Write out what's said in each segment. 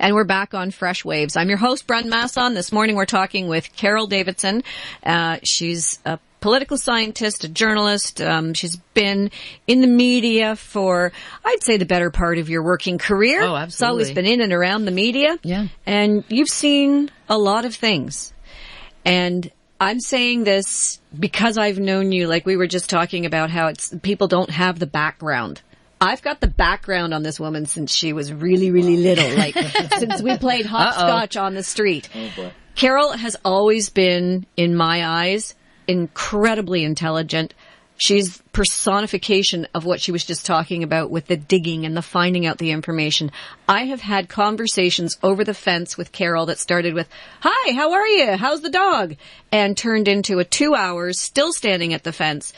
And we're back on Freshwaves. I'm your host, Brent Masson. This morning we're talking with Carol Davidson. She's a political scientist, a journalist. She's been in the media for, I'd say, the better part of your working career. Oh, absolutely. It's always been in and around the media. Yeah. And you've seen a lot of things. And I'm saying this because I've known you, like we were just talking about how people don't have the background. I've got the background on this woman since she was really, really little, like since we played hopscotch on the street. Oh, boy. Carol has always been, in my eyes, incredibly intelligent. She's personification of what she was just talking about with the digging and the finding out the information. I have had conversations over the fence with Carol that started with, "Hi, how are you? How's the dog?" and turned into a 2 hours still standing at the fence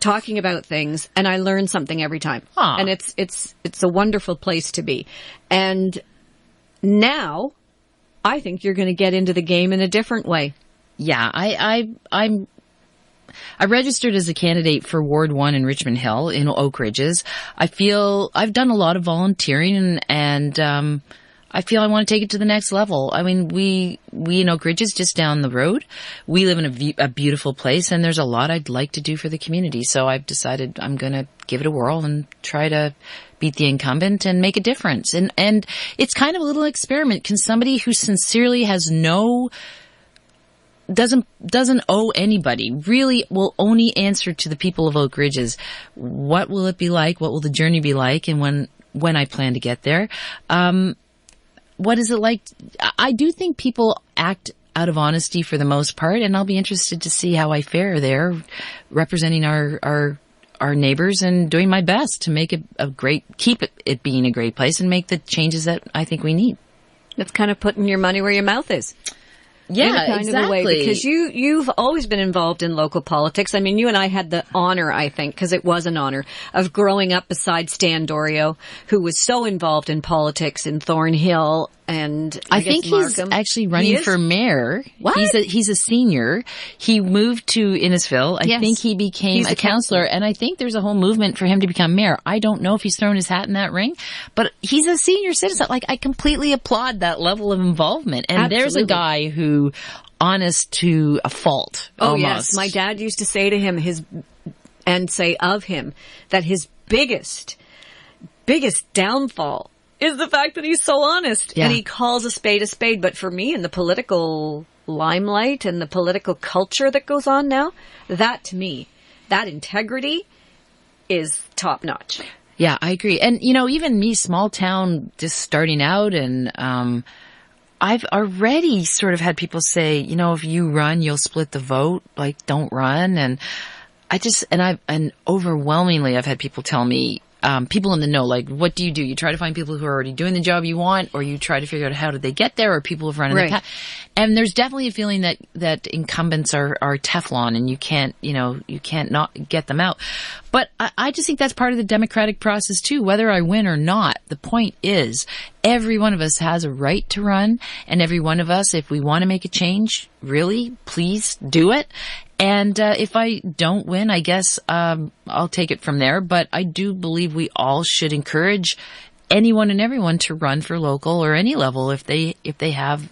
talking about things, and I learn something every time. Aww. And it's a wonderful place to be. And now I think you're going to get into the game in a different way. Yeah, I registered as a candidate for Ward 1 in Richmond Hill in Oak Ridges. I feel I've done a lot of volunteering and I feel I want to take it to the next level. I mean, we in Oak Ridges, just down the road, we live in a beautiful place, and there's a lot I'd like to do for the community. So I've decided I'm going to give it a whirl and try to beat the incumbent and make a difference. And it's kind of a little experiment. Can somebody who sincerely has doesn't owe anybody, really will only answer to the people of Oak Ridges, what will it be like? What will the journey be like? And when I plan to get there, what is it like? I do think people act out of honesty for the most part, and I'll be interested to see how I fare there, representing our neighbors and doing my best to make it keep it being a great place and make the changes that I think we need. That's kind of putting your money where your mouth is. Yeah, in a kind exactly. of a way, because you've always been involved in local politics. I mean, you and I had the honor, I think, because it was an honor, of growing up beside Stan Dorio, who was so involved in politics in Thornhill and I think he's actually running for mayor. What? He's a senior. He moved to Innisfil. I think he became a councillor, and I think there's a whole movement for him to become mayor. I don't know if he's thrown his hat in that ring, but he's a senior citizen. Like, I completely applaud that level of involvement. And there's a guy who, honest to a fault. Oh, almost. yes. My dad used to say to him say of him that his biggest downfall is the fact that he's so honest. Yeah. And he calls a spade. But for me, in the political limelight and the political culture that goes on now, that to me, that integrity is top notch. Yeah, I agree. And, even me, small town, just starting out, and I've already sort of had people say, if you run, you'll split the vote. Like, don't run. And and overwhelmingly, I've had people tell me, people in the know, like, what do? You try to find people who are already doing the job you want, or you try to figure out how did they get there, or people who've run in the past. And there's definitely a feeling that incumbents are Teflon, and you can't not get them out. But I just think that's part of the democratic process too, whether I win or not. The point is, every one of us has a right to run, and every one of us, if we want to make a change, really, please do it. And if I don't win, I guess I'll take it from there. But I do believe we all should encourage anyone and everyone to run for local or any level if they have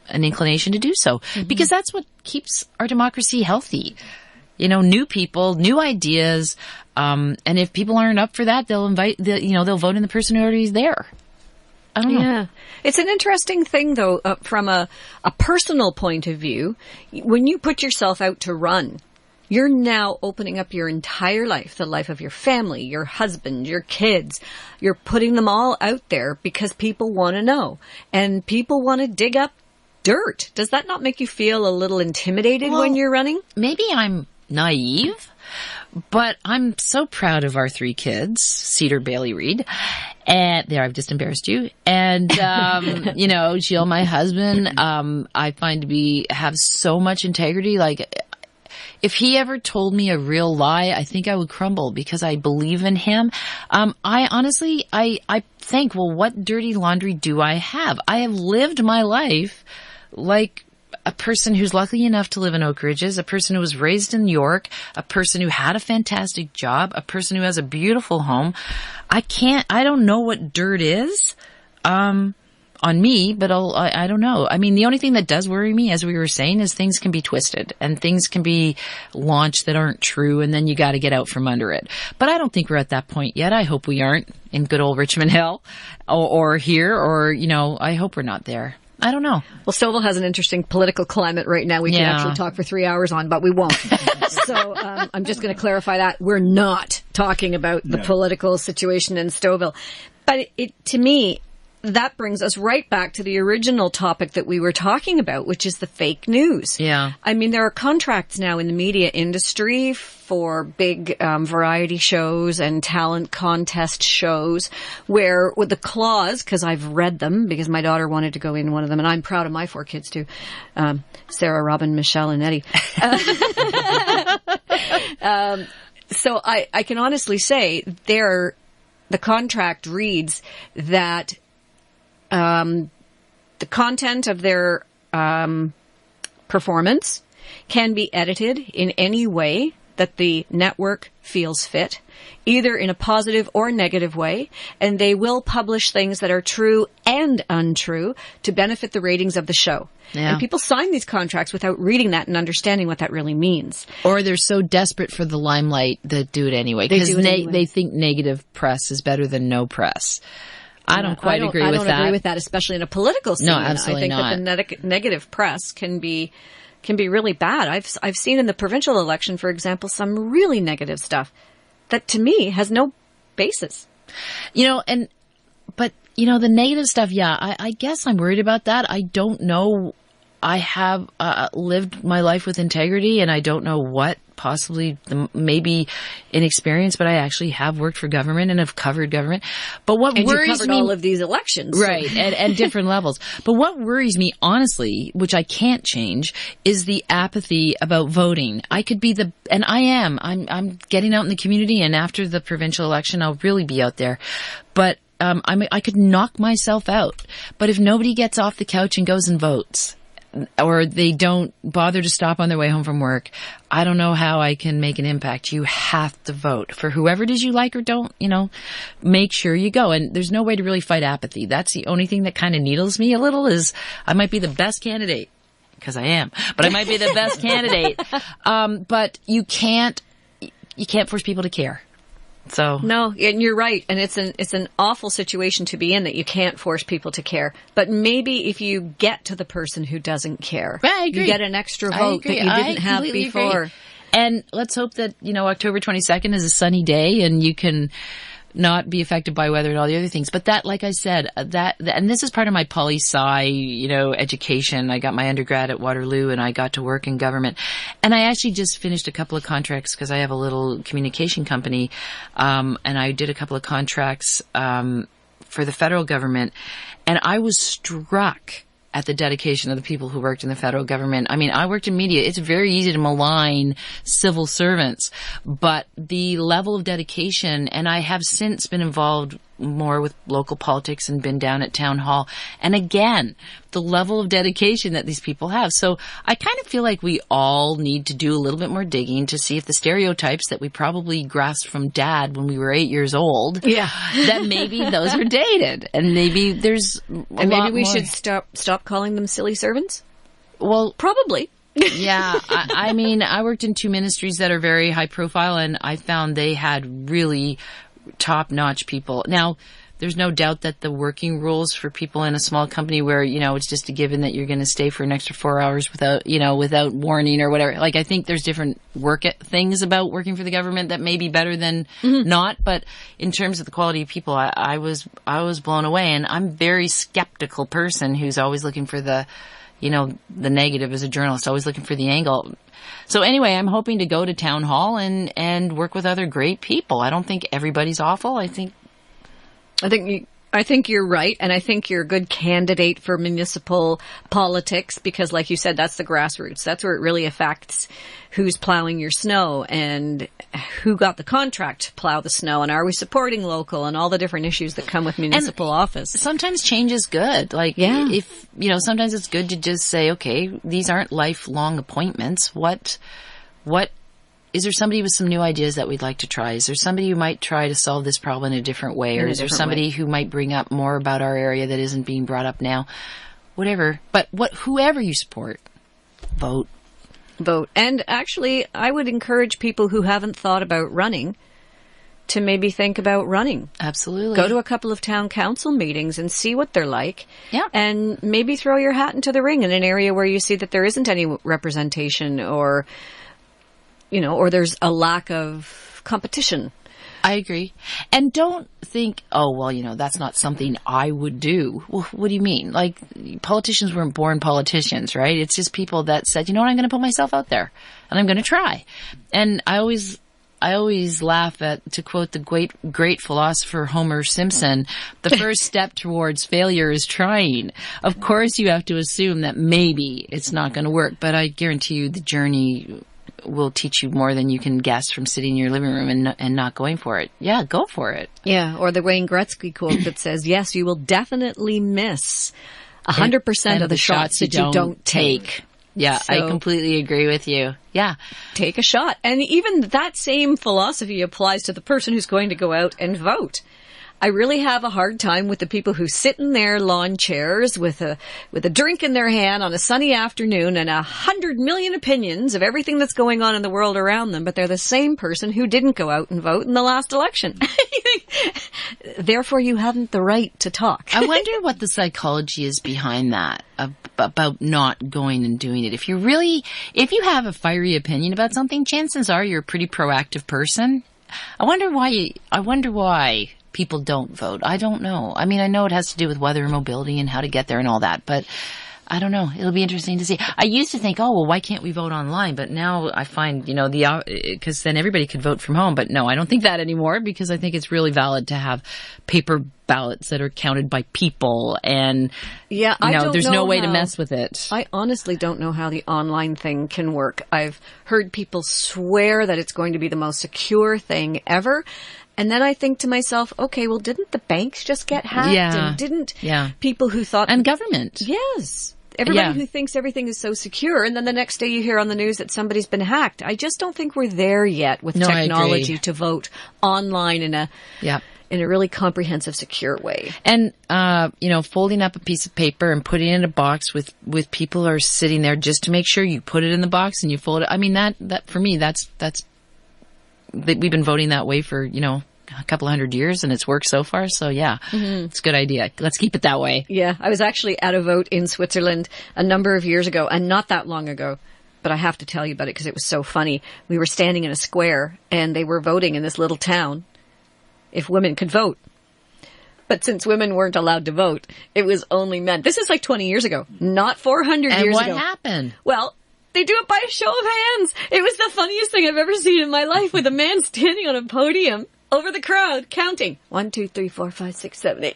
an inclination to do so, because that's what keeps our democracy healthy. New people, new ideas, and if people aren't up for that, they'll vote in the person who already is there. I don't know. Yeah. It's an interesting thing, though, from a personal point of view. When you put yourself out to run, you're now opening up your entire life, the life of your family, your husband, your kids. You're putting them all out there because people want to know, and people want to dig up dirt. Does that not make you feel a little intimidated when you're running? Maybe I'm naive, but I'm so proud of our 3 kids, Cedar, Bailey, Reed. And there, I've just embarrassed you. And, Jill, my husband, I find to have so much integrity. Like, if he ever told me a real lie, I think I would crumble because I believe in him. I honestly think, well, what dirty laundry do I have? I have lived my life like a person who's lucky enough to live in Oak Ridges, a person who was raised in York, a person who had a fantastic job, a person who has a beautiful home. I don't know what dirt is. on me, but I don't know. I mean, the only thing that does worry me, as we were saying, is things can be twisted and things can be launched that aren't true, and then you got to get out from under it. But I don't think we're at that point yet. I hope we aren't in good old Richmond Hill or here, or, I hope we're not there. I don't know. Well, Stouffville has an interesting political climate right now we can actually talk for 3 hours on, but we won't. So I'm just going to clarify that. We're not talking about the political situation in Stouffville. But to me, that brings us right back to the original topic that we were talking about, which is the fake news. Yeah. I mean, there are contracts now in the media industry for big variety shows and talent contest shows where with the clause, because I've read them because my daughter wanted to go in one of them, and I'm proud of my 4 kids too, Sarah, Robin, Michelle, and Eddie. So I can honestly say the contract reads that the content of their performance can be edited in any way that the network feels fit, either in a positive or negative way, and they will publish things that are true and untrue to benefit the ratings of the show. Yeah. And people sign these contracts without reading that and understanding what that really means. Or they're so desperate for the limelight that do it anyway, because they think negative press is better than no press. I don't quite agree with that. I don't agree with that, especially in a political scene. No, absolutely not. I think that the negative press can be really bad. I've seen in the provincial election, for example, some really negative stuff that to me has no basis. But the negative stuff, I guess I'm worried about that. I don't know. I have lived my life with integrity, and I don't know what possibly maybe inexperience, but I actually have worked for government and have covered government. But what worries you covered me, all of these elections, right, at different levels. But what worries me, honestly, which I can't change, is the apathy about voting. I could be and I am. I'm getting out in the community, and after the provincial election, I'll really be out there. But I could knock myself out. But if nobody gets off the couch and goes and votes, or they don't bother to stop on their way home from work, I don't know how I can make an impact. You have to vote for whoever it is you like or don't, make sure you go. And there's no way to really fight apathy. That's the only thing that kind of needles me a little, is I might be the best candidate, because I am, but I might be the best candidate. But you can't force people to care. So no, and you're right, and it's an awful situation to be in, that you can't force people to care. But maybe if you get to the person who doesn't care, I agree. You get an extra vote that you didn't have before. Agree. And let's hope that October 22nd is a sunny day, and you can not be affected by weather and all the other things. But that, like I said, and this is part of my poli-sci, education. I got my undergrad at Waterloo, and I got to work in government. And I actually just finished a couple of contracts, because I have a little communication company, and I did a couple of contracts for the federal government, and I was struck at the dedication of the people who worked in the federal government. I mean, I worked in media. It's very easy to malign civil servants, but the level of dedication, and I have since been involved more with local politics and been down at town hall. And again, the level of dedication that these people have. So I kind of feel like we all need to do a little bit more digging to see if the stereotypes that we probably grasped from Dad when we were 8 years old, that maybe those are dated, and maybe there's maybe we should stop calling them silly servants. Well, probably. Yeah. I mean, I worked in 2 ministries that are very high profile, and I found they had really top-notch people. Now, there's no doubt that the working rules for people in a small company where, it's just a given that you're going to stay for an extra 4 hours without warning or whatever. Like, I think there's different things about working for the government that may be better than not. But in terms of the quality of people, I was blown away. And I'm a very skeptical person who's always looking for the negative as a journalist, always looking for the angle. So anyway, I'm hoping to go to town hall and work with other great people. I don't think everybody's awful. I think you're right, and I think you're a good candidate for municipal politics because, like you said, that's the grassroots. That's where it really affects who's plowing your snow and who got the contract to plow the snow, and are we supporting local, and all the different issues that come with municipal office. Sometimes change is good. If sometimes it's good to just say, okay, these aren't lifelong appointments. What is there somebody with some new ideas that we'd like to try? Is there somebody who might try to solve this problem in a different way? Or is there somebody who might bring up more about our area that isn't being brought up now? Whatever. But whoever you support, vote. Vote. And actually, I would encourage people who haven't thought about running to maybe think about running. Absolutely. Go to a couple of town council meetings and see what they're like. Yeah. And maybe throw your hat into the ring in an area where you see that there isn't any representation or, or there's a lack of competition. I agree. And don't think, oh, well, that's not something I would do. Well, what do you mean? Like, politicians weren't born politicians, right? It's just people that said, you know what, I'm going to put myself out there and I'm going to try. And I always laugh at, to quote the great philosopher Homer Simpson, the first step towards failure is trying. Of course, you have to assume that maybe it's not going to work, but I guarantee you the journey will teach you more than you can guess from sitting in your living room and not going for it. Yeah, go for it. Yeah, or the Wayne Gretzky quote that says, yes, you will definitely miss 100% of the shots that you don't take. Yeah, so, I completely agree with you. Yeah. Take a shot. And even that same philosophy applies to the person who's going to go out and vote. I really have a hard time with the people who sit in their lawn chairs with a drink in their hand on a sunny afternoon and 100 million opinions of everything that's going on in the world around them, but they're the same person who didn't go out and vote in the last election. Therefore, you haven't the right to talk. I wonder what the psychology is behind that, about not going and doing it. If you have a fiery opinion about something, chances are you're a pretty proactive person. I wonder why people don't vote. I don't know. I mean, I know it has to do with weather and mobility and how to get there and all that, but I don't know. It'll be interesting to see. I used to think, oh, well, why can't we vote online? But now I find, because then everybody could vote from home. But no, I don't think that anymore, because I think it's really valid to have paper ballots that are counted by people, and there's no way to mess with it. I honestly don't know how the online thing can work. I've heard people swear that it's going to be the most secure thing ever. And then I think to myself, okay, well, didn't the banks just get hacked? Yeah. And didn't people who thought... And government. Yes. Everybody who thinks everything is so secure. And then the next day you hear on the news that somebody's been hacked. I just don't think we're there yet with technology to vote online in a really comprehensive, secure way. And, folding up a piece of paper and putting it in a box with people are sitting there just to make sure you put it in the box and you fold it. I mean, that for me, that's we've been voting that way for, a couple of 100 years, and it's worked so far. So it's a good idea. Let's keep it that way. Yeah. I was actually at a vote in Switzerland a number of years ago, and not that long ago, but I have to tell you about it because it was so funny. We were standing in a square and they were voting in this little town if women could vote. But since women weren't allowed to vote, it was only men. This is like 20 years ago, not 400 years ago. And what happened? Well, they do it by a show of hands. It was the funniest thing I've ever seen in my life, with a man standing on a podium over the crowd counting 1, 2, 3, 4, 5, 6, 7, 8.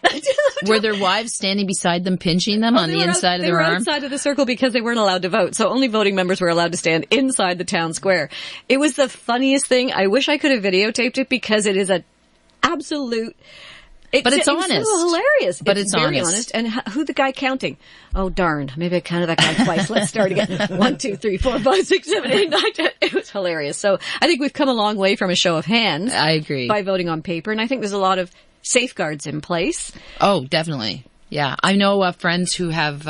Were their wives standing beside them, pinching them on the inside of their arm? They were outside of the circle because they weren't allowed to vote. So only voting members were allowed to stand inside the town square. It was the funniest thing. I wish I could have videotaped it because it is an absolute... But it's honest. It's so hilarious. But it's very honest. And who the guy counting? Oh, darn. Maybe I counted that guy twice. Let's start again. 1, 2, 3, 4, 5, 6, 7, 8, 9, 10. It was hilarious. So I think we've come a long way from a show of hands. I agree. By voting on paper. And I think there's a lot of safeguards in place. Oh, definitely. Yeah. I know friends who have,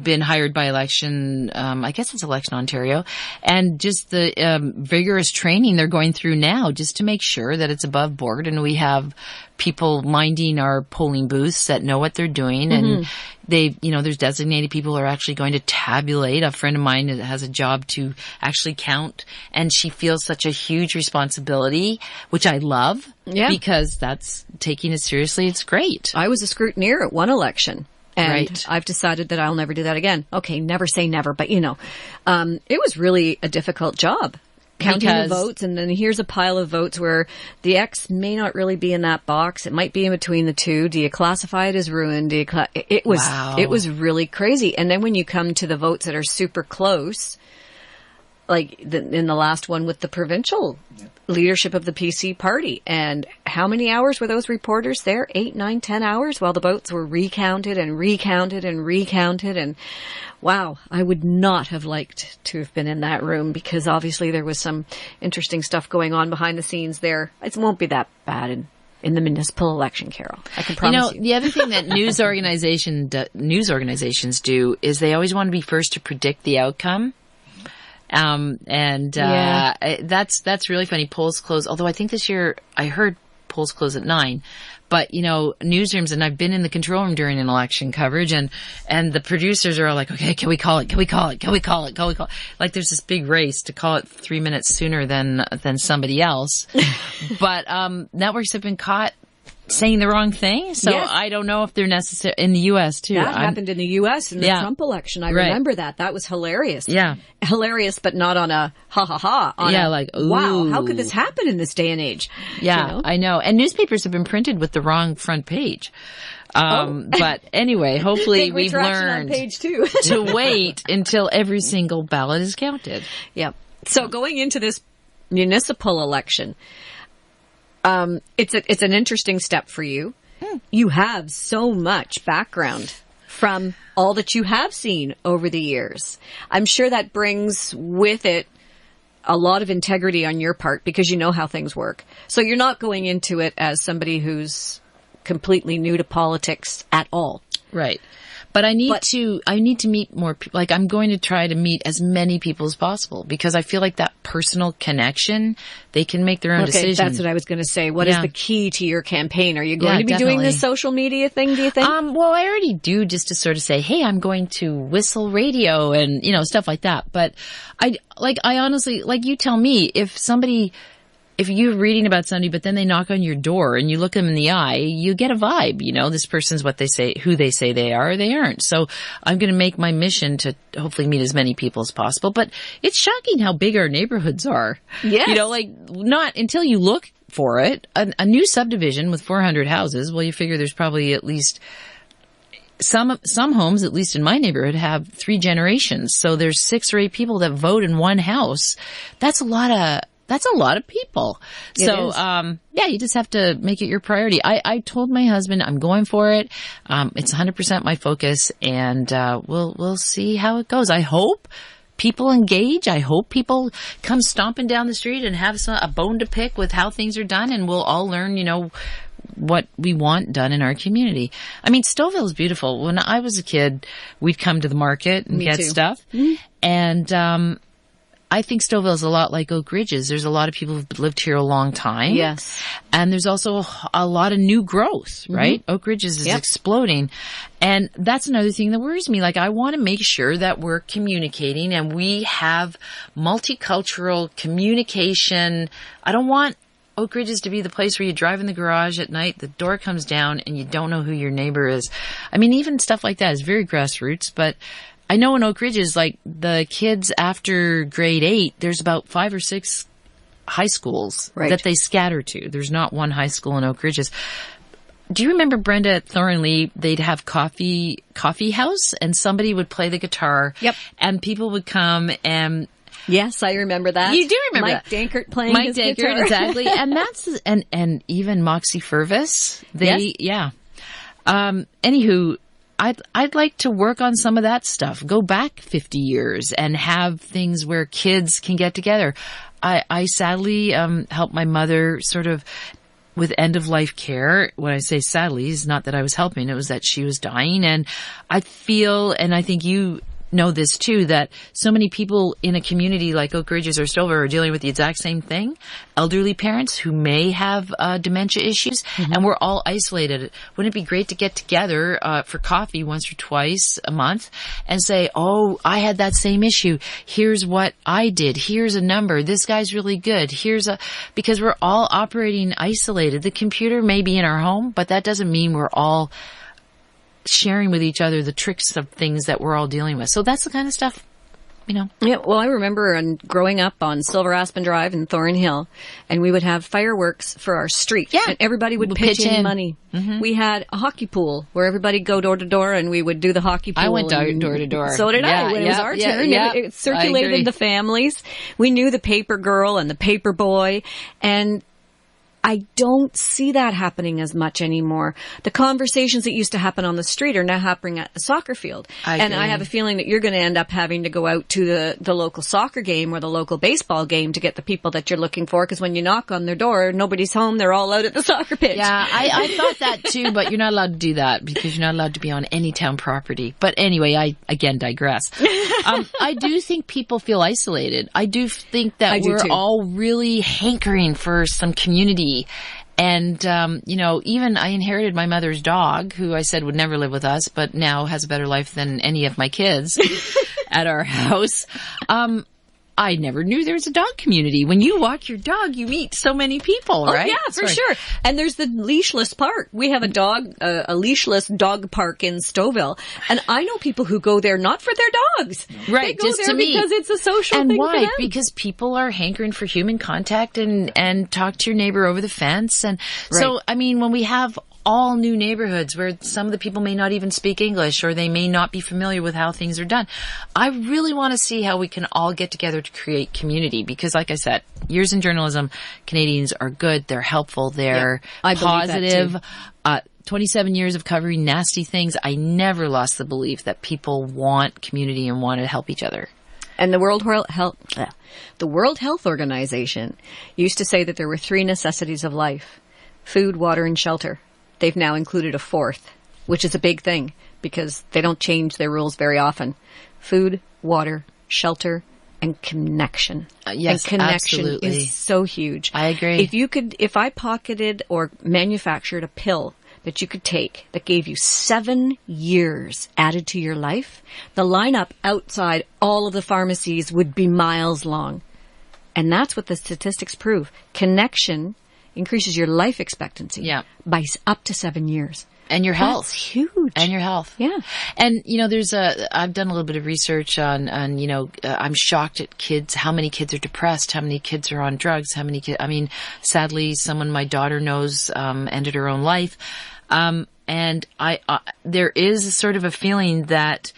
been hired by election, I guess it's Election Ontario, and just the vigorous training they're going through now just to make sure that it's above board, and we have people minding our polling booths that know what they're doing, and there's designated people who are actually going to tabulate. A friend of mine has a job to actually count, and she feels such a huge responsibility, which I love, because that's taking it seriously. It's great. I was a scrutineer at one election. And right. I've decided that I'll never do that again. Okay, never say never, but it was really a difficult job. Counting the votes, and then here's a pile of votes where the X may not really be in that box. It might be in between the two. Do you classify it as ruined? It was really crazy. And then when you come to the votes that are super close, in the last one with the provincial leadership of the PC party. And how many hours were those reporters there? 8, 9, 10 hours while the votes were recounted and recounted and recounted. And wow, I would not have liked to have been in that room, because obviously there was some interesting stuff going on behind the scenes there. It won't be that bad in the municipal election, Carol. I can promise you. The other thing that news organizations do is they always want to be first to predict the outcome. That's really funny. Polls close. Although I think this year I heard polls close at 9. But, newsrooms, and I've been in the control room during an election coverage, and the producers are all like, okay, can we call it? Can we call it? Can we call it? Can we call it? Like there's this big race to call it 3 minutes sooner than somebody else. But, networks have been caught saying the wrong thing. So yes. I don't know if they're necessary in the U.S. too. That happened in the U.S. in the Trump election. I remember that. That was hilarious. Yeah. Hilarious, but not on a ha. Like, ooh. Wow, how could this happen in this day and age? Yeah, I know. And newspapers have been printed with the wrong front page. But anyway, hopefully we've learned on page 2. to wait until every single ballot is counted. Yeah. So going into this municipal election, it's an interesting step for you. You have so much background from all that you have seen over the years. I'm sure that brings with it a lot of integrity on your part, because you know how things work. So you're not going into it as somebody who's completely new to politics at all. Right. But I need to meet more people. Like, I'm going to try to meet as many people as possible, because I feel like that personal connection, they can make their own decisions. That's what I was going to say. What is the key to your campaign? Are you going to be doing this social media thing, do you think? Well, I already do, just to sort of say, hey, I'm going to whistle radio and, stuff like that. But I honestly, like, you tell me, if you're reading about somebody, but then they knock on your door and you look them in the eye, you get a vibe, this person's what they say, who they say they are, or they aren't. So I'm going to make my mission to hopefully meet as many people as possible. But it's shocking how big our neighborhoods are. Yes. Not until you look for it. A new subdivision with 400 houses, well, you figure there's probably at least some homes, at least in my neighborhood, have 3 generations. So there's 6 or 8 people that vote in one house. That's a lot of people. So, you just have to make it your priority. I told my husband I'm going for it. It's 100% my focus, and we'll see how it goes. I hope people engage. I hope people come stomping down the street and have a bone to pick with how things are done, and we'll all learn, what we want done in our community. I mean, Stouffville is beautiful. When I was a kid, we'd come to the market and get stuff. Mm-hmm. And, I think Stouffville is a lot like Oak Ridges. There's a lot of people who've lived here a long time. Yes. And there's also a lot of new growth, right? Mm-hmm. Oak Ridges is exploding. And that's another thing that worries me. Like, I want to make sure that we're communicating and we have multicultural communication. I don't want Oak Ridges to be the place where you drive in the garage at night, the door comes down, and you don't know who your neighbor is. I mean, even stuff like that is very grassroots, but I know in Oak Ridges, like, the kids after grade 8, there's about 5 or 6 high schools that they scatter to. There's not one high school in Oak Ridges. Do you remember, Brenda, at Thornley, they'd have coffee house, and somebody would play the guitar. Yep. And people would come and... Yes, I remember that. You do remember Mike Dankert playing his guitar. Mike Dankert, exactly. And that's... And even Moxie Furvis. Anywho... I'd like to work on some of that stuff, go back 50 years and have things where kids can get together. I sadly, helped my mother sort of with end of life care. When I say sadly, it's not that I was helping, it was that she was dying. And I feel, and I think you know this too, that so many people in a community like Oak Ridges or Stouffville are dealing with the exact same thing. Elderly parents who may have dementia issues, and we're all isolated. Wouldn't it be great to get together for coffee once or twice a month and say, oh, I had that same issue. Here's what I did. Here's a number. This guy's really good. Because we're all operating isolated. The computer may be in our home, but that doesn't mean we're all sharing with each other the tricks of things that we're all dealing with. So that's the kind of stuff Yeah, well, I remember growing up on Silver Aspen Drive in Thornhill, and we would have fireworks for our street. Yeah. And everybody would pitch in money. Mm-hmm. We had a hockey pool where everybody go door to door, and we would do the hockey pool. I went door to door. So did I. When it was our turn, it circulated the families. We knew the paper girl and the paper boy, and I don't see that happening as much anymore. The conversations that used to happen on the street are now happening at the soccer field. And I have a feeling that you're going to end up having to go out to the local soccer game or the local baseball game to get the people that you're looking for, because when you knock on their door, nobody's home. They're all out at the soccer pitch. Yeah, I thought that too, but you're not allowed to do that because you're not allowed to be on any town property. But anyway, I again digress. I do think people feel isolated. I do think that we're all really hankering for some community. And, even I inherited my mother's dog, who I said would never live with us, but now has a better life than any of my kids at our house. I never knew there was a dog community. When you walk your dog, you meet so many people, right? Oh, yeah, for sure. And there's the leashless park. We have a leashless dog park in Stouffville. And I know people who go there not for their dogs. Right, they go just there to meet. because it's a social thing why? for them. Because people are hankering for human contact and talk to your neighbor over the fence. And so, I mean, when we have all new neighborhoods where some of the people may not even speak English or they may not be familiar with how things are done, I really want to see how we can all get together to create community, because like I said, years in journalism, Canadians are good, they're helpful, they're positive. 27 years of covering nasty things, I never lost the belief that people want community and want to help each other. And the World Health Organization used to say that there were 3 necessities of life: food, water, and shelter. They've now included a 4th, which is a big thing because they don't change their rules very often. Food, water, shelter, and connection. Yes, and connection absolutely. is so huge. I agree. If I pocketed or manufactured a pill that you could take that gave you 7 years added to your life, the lineup outside all of the pharmacies would be miles long. And that's what the statistics prove. Connection increases your life expectancy by up to 7 years. And your health. That's huge. And your health. Yeah. And, I've done a little bit of research on I'm shocked at kids, how many kids are depressed, how many kids are on drugs, how many kids, sadly, someone my daughter knows, ended her own life. And there is sort of a feeling that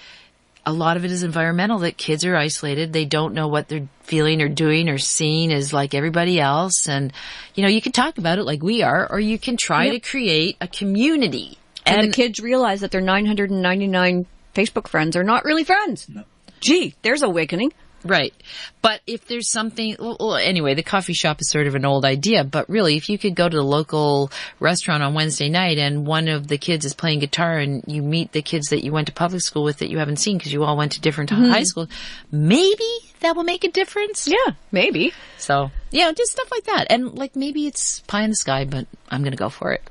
a lot of it is environmental, that kids are isolated. They don't know what they're feeling or doing or seeing as like everybody else. And, you can talk about it like we are, or you can try to create a community. And the kids realize that their 999 Facebook friends are not really friends. No. Gee, there's awakening. Right. But if there's something, anyway, the coffee shop is sort of an old idea, but really if you could go to the local restaurant on Wednesday night and one of the kids is playing guitar and you meet the kids that you went to public school with that you haven't seen because you all went to different high schools, maybe that will make a difference. Yeah, maybe. So, just stuff like that. And maybe it's pie in the sky, but I'm going to go for it.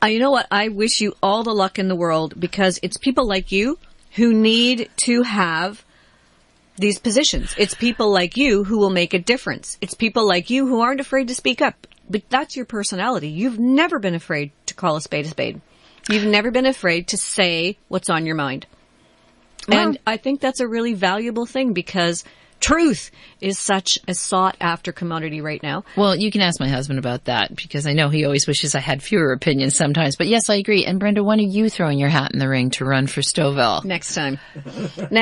You know what? I wish you all the luck in the world, because it's people like you who need to have these positions. It's people like you who will make a difference. It's people like you who aren't afraid to speak up. But that's your personality. You've never been afraid to call a spade a spade. You've never been afraid to say what's on your mind. Well, and I think that's a really valuable thing, because truth is such a sought-after commodity right now. Well, you can ask my husband about that, because I know he always wishes I had fewer opinions sometimes. But yes, I agree. And Brenda, when are you throwing your hat in the ring to run for Stouffville? Next time.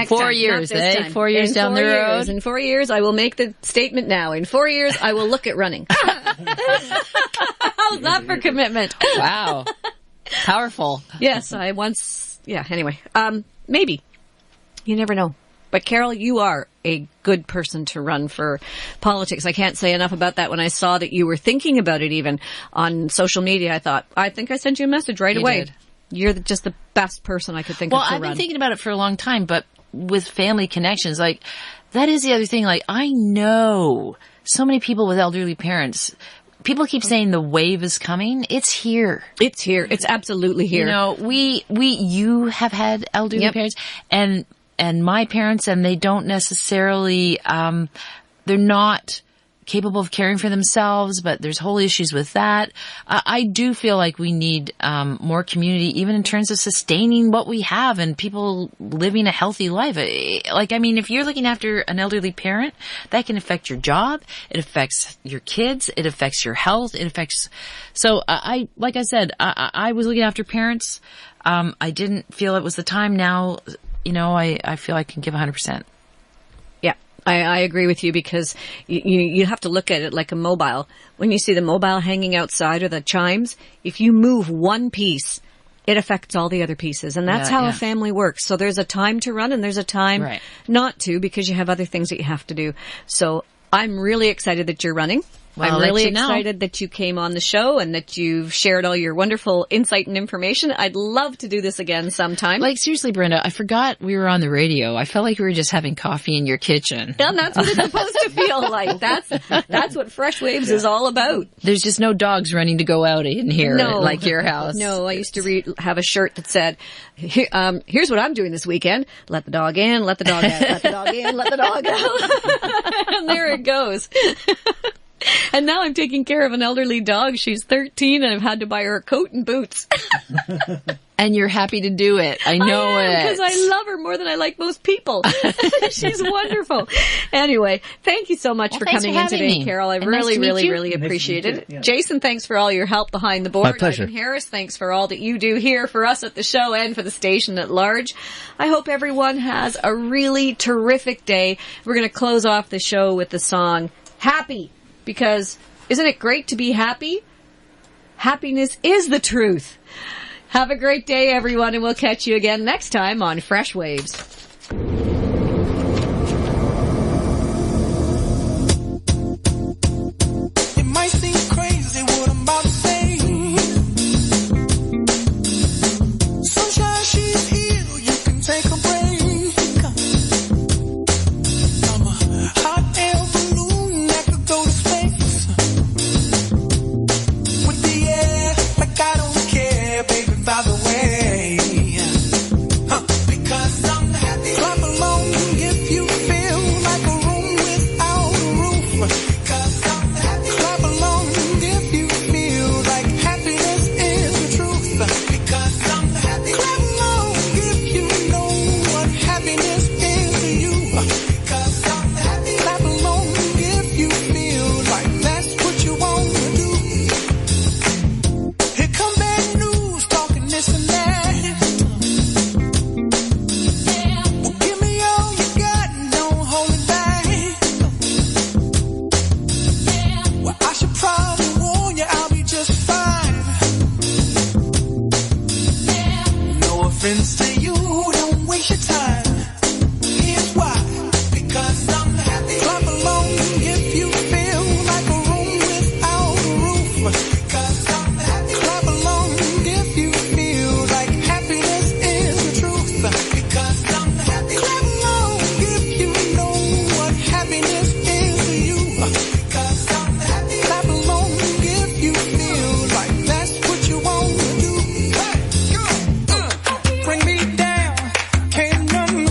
4 years, eh? 4 years down the road? In 4 years, I will make the statement now. In 4 years, I will look at running. How's that for commitment? Wow. Powerful. Yes, anyway. Maybe. You never know. But Carol, you are a good person to run for politics. I can't say enough about that. When I saw that you were thinking about it even on social media, I think I sent you a message right away. Did. You're just the best person I could think of to run. Well, I've been thinking about it for a long time, but with family connections, that is the other thing. I know so many people with elderly parents. People keep saying the wave is coming. It's here. It's here. It's absolutely here. You have had elderly parents, and my parents, and they don't necessarily, they're not capable of caring for themselves, but there's whole issues with that. I do feel like we need more community, even in terms of sustaining what we have and people living a healthy life. Like, I mean, if you're looking after an elderly parent, that can affect your job. It affects your kids. It affects your health. It affects. So like I said, I was looking after parents. I didn't feel it was the time. Now, I feel I can give 100%. I agree with you, because you have to look at it like a mobile. When you see the mobile hanging outside or the chimes, if you move one piece, it affects all the other pieces. And that's how a family works. So there's a time to run and there's a time not to, because you have other things that you have to do. So I'm really excited that you're running. Well, I'm really excited that you came on the show and that you've shared all your wonderful insight and information. I'd love to do this again sometime. Like, seriously, Brenda, I forgot we were on the radio. I felt like we were just having coffee in your kitchen. And that's what it's supposed to feel like. That's what Freshwaves is all about. There's just no dogs running to go out in here like your house. No, I used to have a shirt that said, here's what I'm doing this weekend. Let the dog in, let the dog out, let the dog in, let the dog out. And there it goes. And now I'm taking care of an elderly dog. She's 13 and I've had to buy her a coat and boots. And you're happy to do it. I know it. Because I love her more than I like most people. She's wonderful. Anyway, thank you so much for coming in today, Carol. I really appreciate it. Yeah. Jason, thanks for all your help behind the board. My pleasure. Ivan Harris, thanks for all that you do here for us at the show and for the station at large. I hope everyone has a really terrific day. We're going to close off the show with the song Happy. Because isn't it great to be happy? Happiness is the truth. Have a great day, everyone, and we'll catch you again next time on Fresh Waves. It might seem crazy what I'm about to say. Sunshine, she's here. You can take a break. I'm a hot air balloon that could go to space with the air, like I don't care, baby, by the way. Because I'm happy. Clap along if you feel like a room without a roof. Because I'm happy. Clap along if you feel like happiness is the truth. Because I'm happy. Clap along if you know what happiness is to you. Because I'm happy. Clap along if you feel like that's what you want to do. Here come bad news, talking this and that. Well, give me all you got and don't hold it back. Well, I should probably warn you, I'll be just fine. No offense to you, don't waste your time. Here's why. Because I'm happy. Clap along if you feel like a room without a roof. Because I'm happy. Clap along if you feel like happiness is the truth. Because I'm happy. Clap along if you know what happiness is to you. Because I'm happy. Clap along if you feel like that's what you want to do. Hey, bring me down, can't none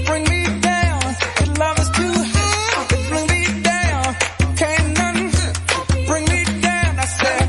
bring me down. Your love is too high. Bring me down, can't none bring me down. I said.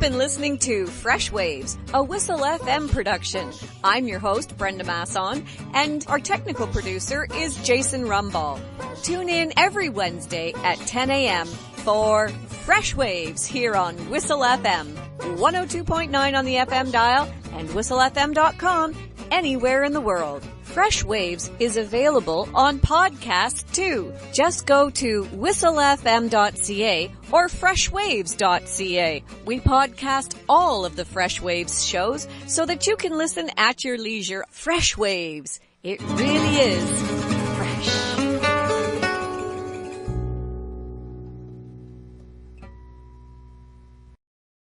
been listening to Freshwaves, a Whistle FM production. I'm your host, Brenda Masson, and our technical producer is Jason Rumball. Tune in every Wednesday at 10 a.m. for Freshwaves here on Whistle FM, 102.9 on the FM dial and whistlefm.com anywhere in the world. Freshwaves is available on podcast too. Just go to whistlefm.ca or freshwaves.ca. We podcast all of the Freshwaves shows so that you can listen at your leisure. Freshwaves. It really is